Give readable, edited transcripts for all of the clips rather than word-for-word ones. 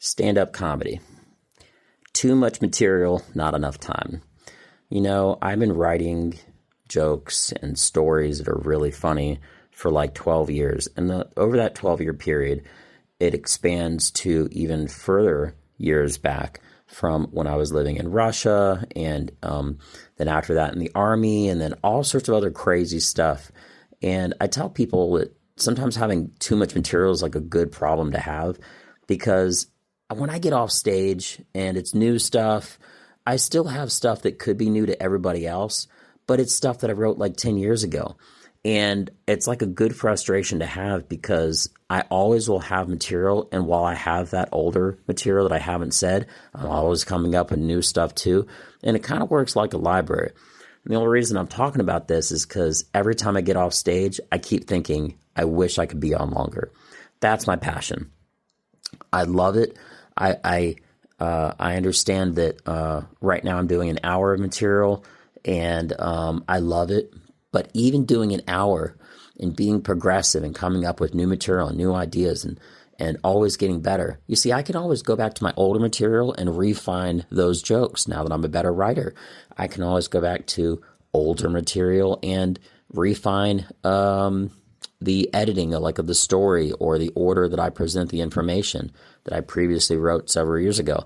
Stand-up comedy. Too much material, not enough time. I've been writing jokes and stories that are really funny for like 12 years. And over that 12-year period, it expands to even further years back from when I was living in Russia, and then after that in the Army, and then all sorts of other crazy stuff. And I tell people that sometimes having too much material is like a good problem to have, because when I get off stage and it's new stuff, I still have stuff that could be new to everybody else, but it's stuff that I wrote like 10 years ago. And it's like a good frustration to have, because I always will have material. And while I have that older material that I haven't said, I'm always coming up with new stuff too. And it kind of works like a library. And the only reason I'm talking about this is because every time I get off stage, I keep thinking, I wish I could be on longer. That's my passion. I love it. I understand that right now I'm doing an hour of material, and I love it. But even doing an hour and being progressive and coming up with new material and new ideas and always getting better. You see, I can always go back to my older material and refine those jokes now that I'm a better writer. I can always go back to older material and refine the editing of the story or the order that I present the information that I previously wrote several years ago.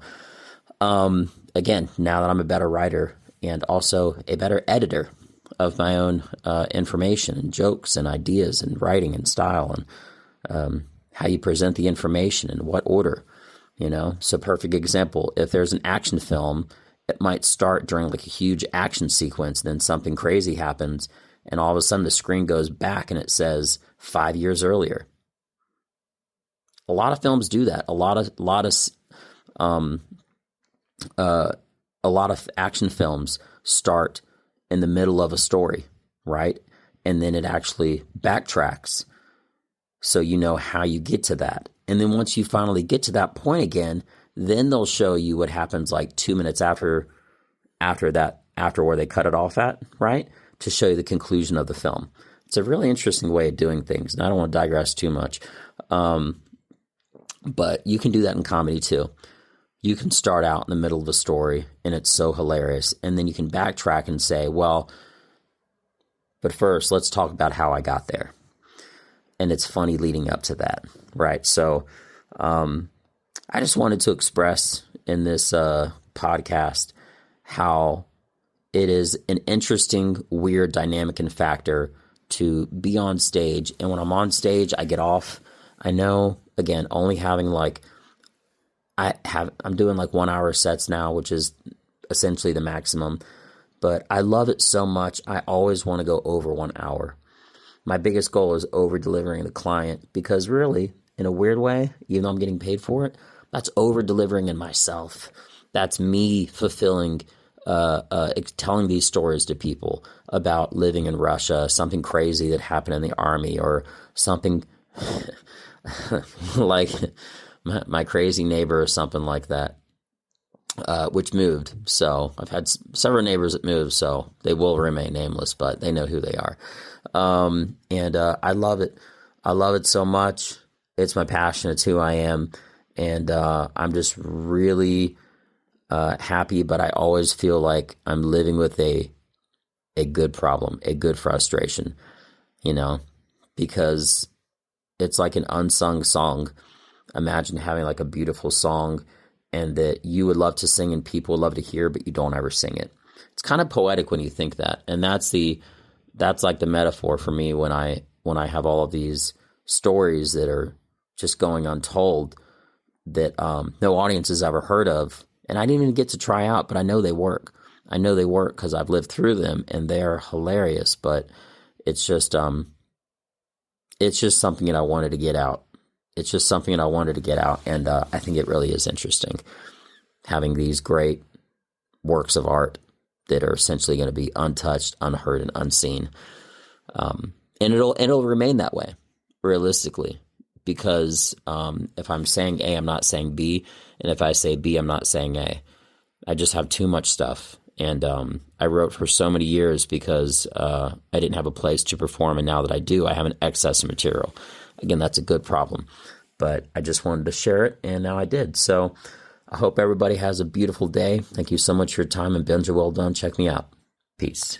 Again, now that I'm a better writer and also a better editor of my own information and jokes and ideas and writing and style and how you present the information in what order, So perfect example, if there's an action film, it might start during like a huge action sequence, then something crazy happens, and all of a sudden the screen goes back and it says 5 years earlier. A lot of films do that. A lot of action films start in the middle of a story, right? And then it actually backtracks, so you know how you get to that. And then once you finally get to that point again, then they'll show you what happens like 2 minutes after where they cut it off at, right? To show you the conclusion of the film. It's a really interesting way of doing things, and I don't want to digress too much. But you can do that in comedy too. You can start out in the middle of a story and it's so hilarious, and then you can backtrack and say, well, but first let's talk about how I got there. And it's funny leading up to that, right? So I just wanted to express in this podcast how it is an interesting, weird dynamic and factor to be on stage. And when I'm on stage, I get off. I know, again, only having I'm doing like 1 hour sets now, which is essentially the maximum, but I love it so much. I always want to go over 1 hour. My biggest goal is over delivering the client, because really, in a weird way, even though I'm getting paid for it, that's over delivering in myself. That's me fulfilling, telling these stories to people about living in Russia, something crazy that happened in the Army, or something like my crazy neighbor or something like that, which moved. So I've had several neighbors that moved, so they will remain nameless, but they know who they are. And I love it. I love it so much. It's my passion. It's who I am. And I'm just really happy, but I always feel like I'm living with a good problem, a good frustration, because it's like an unsung song. Imagine having like a beautiful song and that you would love to sing and people would love to hear, but you don't ever sing it. It's kind of poetic when you think that. And that's like the metaphor for me when I have all of these stories that are just going untold that no audience has ever heard of. And I didn't even get to try out, but I know they work. I know they work because I've lived through them and they're hilarious, but it's just something that I wanted to get out. It's just something that I wanted to get out, and I think it really is interesting having these great works of art that are essentially going to be untouched, unheard, and unseen. And it'll remain that way, realistically, because if I'm saying A, I'm not saying B, and if I say B, I'm not saying A. I just have too much stuff, and I wrote for so many years because I didn't have a place to perform, and now that I do, I have an excess of material. Again, that's a good problem. but I just wanted to share it, and now I did. So I hope everybody has a beautiful day. Thank you so much for your time, and Benja, well done. Check me out. Peace.